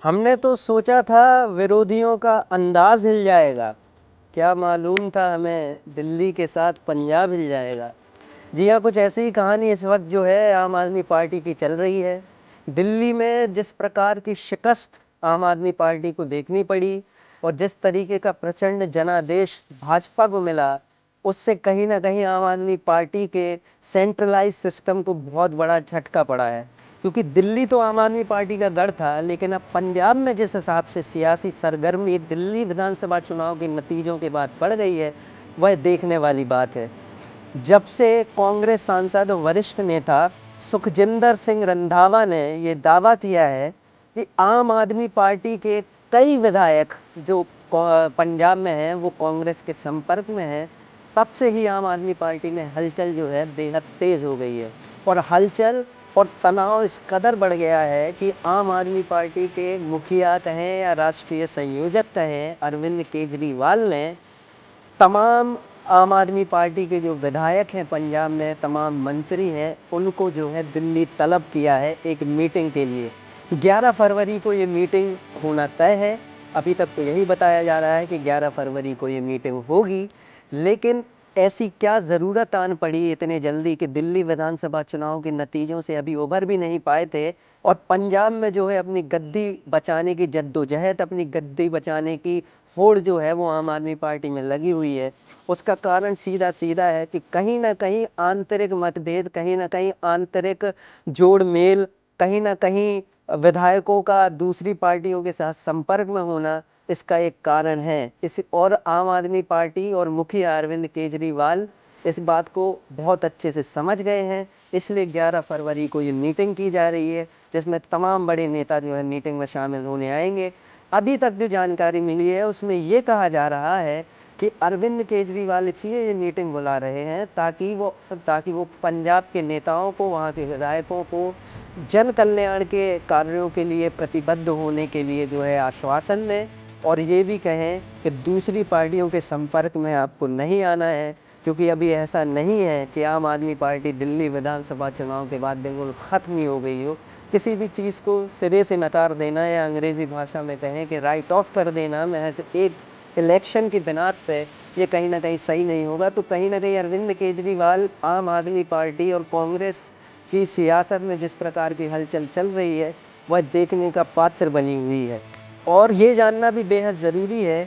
हमने तो सोचा था विरोधियों का अंदाज हिल जाएगा, क्या मालूम था हमें दिल्ली के साथ पंजाब हिल जाएगा। जी हाँ, कुछ ऐसी ही कहानी इस वक्त जो है आम आदमी पार्टी की चल रही है। दिल्ली में जिस प्रकार की शिकस्त आम आदमी पार्टी को देखनी पड़ी और जिस तरीके का प्रचंड जनादेश भाजपा को मिला, उससे कहीं ना कहीं आम आदमी पार्टी के सेंट्रलाइज सिस्टम को बहुत बड़ा झटका पड़ा है। क्योंकि दिल्ली तो आम आदमी पार्टी का गढ़ था, लेकिन अब पंजाब में जिस हिसाब से सियासी सरगर्मी दिल्ली विधानसभा चुनाव के नतीजों के बाद पड़ गई है, वह देखने वाली बात है। जब से कांग्रेस सांसद और वरिष्ठ नेता सुखजिंदर सिंह रंधावा ने ये दावा किया है कि आम आदमी पार्टी के कई विधायक जो पंजाब में हैं वो कांग्रेस के संपर्क में हैं, तब से ही आम आदमी पार्टी में हलचल जो है बेहद तेज़ हो गई है। और हलचल और तनाव इस कदर बढ़ गया है कि आम आदमी पार्टी के मुखिया कहें या राष्ट्रीय संयोजक कहें, अरविंद केजरीवाल ने तमाम आम आदमी पार्टी के जो विधायक हैं पंजाब में, तमाम मंत्री हैं, उनको जो है दिल्ली तलब किया है एक मीटिंग के लिए। 11 फरवरी को ये मीटिंग होना तय है। अभी तक तो यही बताया जा रहा है कि 11 फरवरी को ये मीटिंग होगी, लेकिन ऐसी क्या ज़रूरत आन पड़ी इतने जल्दी कि दिल्ली विधानसभा चुनाव के नतीजों से अभी उभर भी नहीं पाए थे और पंजाब में जो है अपनी गद्दी बचाने की जद्दोजहद, अपनी गद्दी बचाने की होड़ जो है वो आम आदमी पार्टी में लगी हुई है। उसका कारण सीधा सीधा है कि कहीं ना कहीं आंतरिक मतभेद, कहीं ना कहीं आंतरिक जोड़ मेल, कहीं ना कहीं विधायकों का दूसरी पार्टियों के साथ संपर्क में होना इसका एक कारण है। इस और आम आदमी पार्टी और मुखिया अरविंद केजरीवाल इस बात को बहुत अच्छे से समझ गए हैं। इसलिए 11 फरवरी को ये मीटिंग की जा रही है, जिसमें तमाम बड़े नेता जो है मीटिंग में शामिल होने आएंगे। अभी तक जो जानकारी मिली है उसमें ये कहा जा रहा है कि अरविंद केजरीवाल इसलिए ये मीटिंग बुला रहे हैं ताकि वो पंजाब के नेताओं को, वहाँ के विधायकों को जन कल्याण के कार्यों के लिए प्रतिबद्ध होने के लिए जो है आश्वासन दें और ये भी कहें कि दूसरी पार्टियों के संपर्क में आपको नहीं आना है। क्योंकि अभी ऐसा नहीं है कि आम आदमी पार्टी दिल्ली विधानसभा चुनाव के बाद बिल्कुल ख़त्म ही हो गई हो। किसी भी चीज़ को सिरे से नकार देना या अंग्रेज़ी भाषा में कहें कि राइट ऑफ कर देना महज एक इलेक्शन की बिना पे, ये कहीं ना कहीं सही नहीं होगा। तो कहीं ना कहीं अरविंद केजरीवाल आम आदमी पार्टी और कांग्रेस की सियासत में जिस प्रकार की हलचल चल रही है वह देखने का पात्र बनी हुई है। और ये जानना भी बेहद ज़रूरी है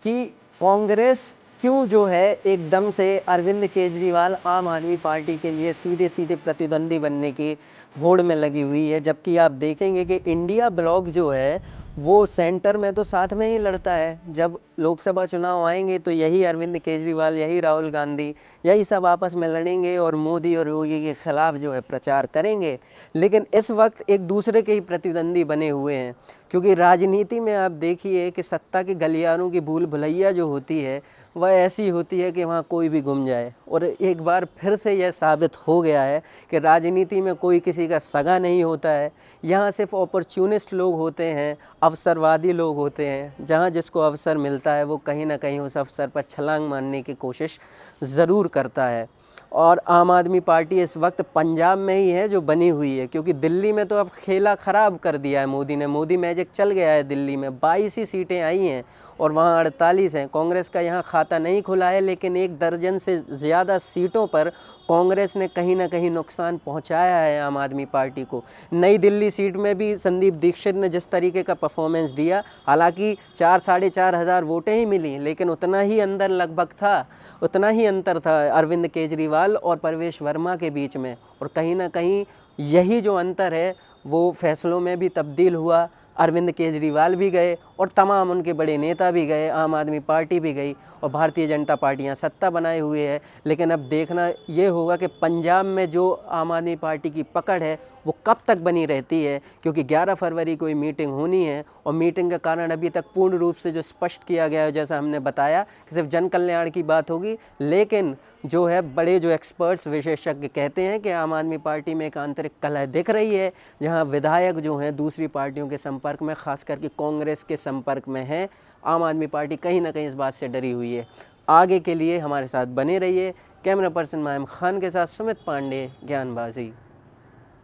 कि कांग्रेस क्यों जो है एकदम से अरविंद केजरीवाल आम आदमी पार्टी के लिए सीधे सीधे प्रतिद्वंदी बनने की होड़ में लगी हुई है। जबकि आप देखेंगे कि इंडिया ब्लॉक जो है वो सेंटर में तो साथ में ही लड़ता है। जब लोकसभा चुनाव आएंगे तो यही अरविंद केजरीवाल, यही राहुल गांधी, यही सब आपस में लड़ेंगे और मोदी और योगी के खिलाफ जो है प्रचार करेंगे। लेकिन इस वक्त एक दूसरे के ही प्रतिद्वंदी बने हुए हैं। क्योंकि राजनीति में आप देखिए कि सत्ता के गलियारों की भूल भुलैया जो होती है वह ऐसी होती है कि वहाँ कोई भी गुम जाए। और एक बार फिर से यह साबित हो गया है कि राजनीति में कोई किसी का सगा नहीं होता है। यहाँ सिर्फ अपॉर्चुनिस्ट लोग होते हैं, अवसरवादी लोग होते हैं। जहाँ जिसको अवसर मिलता है वो कहीं ना कहीं उस अवसर पर छलांग मारने की कोशिश ज़रूर करता है। और आम आदमी पार्टी इस वक्त पंजाब में ही है जो बनी हुई है, क्योंकि दिल्ली में तो अब खेला ख़राब कर दिया है मोदी ने। मोदी मैजिक चल गया है। दिल्ली में 22 ही सीटें आई हैं और वहाँ 48 हैं। कांग्रेस का यहाँ खाता नहीं खुला है, लेकिन 1 दर्जन से ज़्यादा सीटों पर कांग्रेस ने कहीं ना कहीं नुकसान पहुँचाया है आम आदमी पार्टी को। नई दिल्ली सीट में भी संदीप दीक्षित ने जिस तरीके का परफॉर्मेंस दिया, हालांकि 4 साढ़े 4 हज़ार वोटें ही मिली, लेकिन उतना ही अंदर लगभग था, उतना ही अंतर था अरविंद केजरीवाल और परवेश वर्मा के बीच में। और कहीं ना कहीं यही जो अंतर है वो फैसलों में भी तब्दील हुआ। अरविंद केजरीवाल भी गए और तमाम उनके बड़े नेता भी गए, आम आदमी पार्टी भी गई और भारतीय जनता पार्टी यहाँ सत्ता बनाए हुए है। लेकिन अब देखना ये होगा कि पंजाब में जो आम आदमी पार्टी की पकड़ है वो कब तक बनी रहती है। क्योंकि 11 फरवरी को ये मीटिंग होनी है और मीटिंग का कारण अभी तक पूर्ण रूप से जो स्पष्ट किया गया है, जैसा हमने बताया कि सिर्फ जन कल्याण की बात होगी। लेकिन जो है बड़े जो एक्सपर्ट्स, विशेषज्ञ कहते हैं कि आम आदमी पार्टी में एक आंतरिक कलह दिख रही है, जहां विधायक जो हैं दूसरी पार्टियों के संपर्क में, खास करके कांग्रेस के संपर्क में हैं। आम आदमी पार्टी कहीं ना कहीं इस बात से डरी हुई है। आगे के लिए हमारे साथ बने रहिए। कैमरा पर्सन मायम खान के साथ सुमित पांडे, ज्ञानबाजी।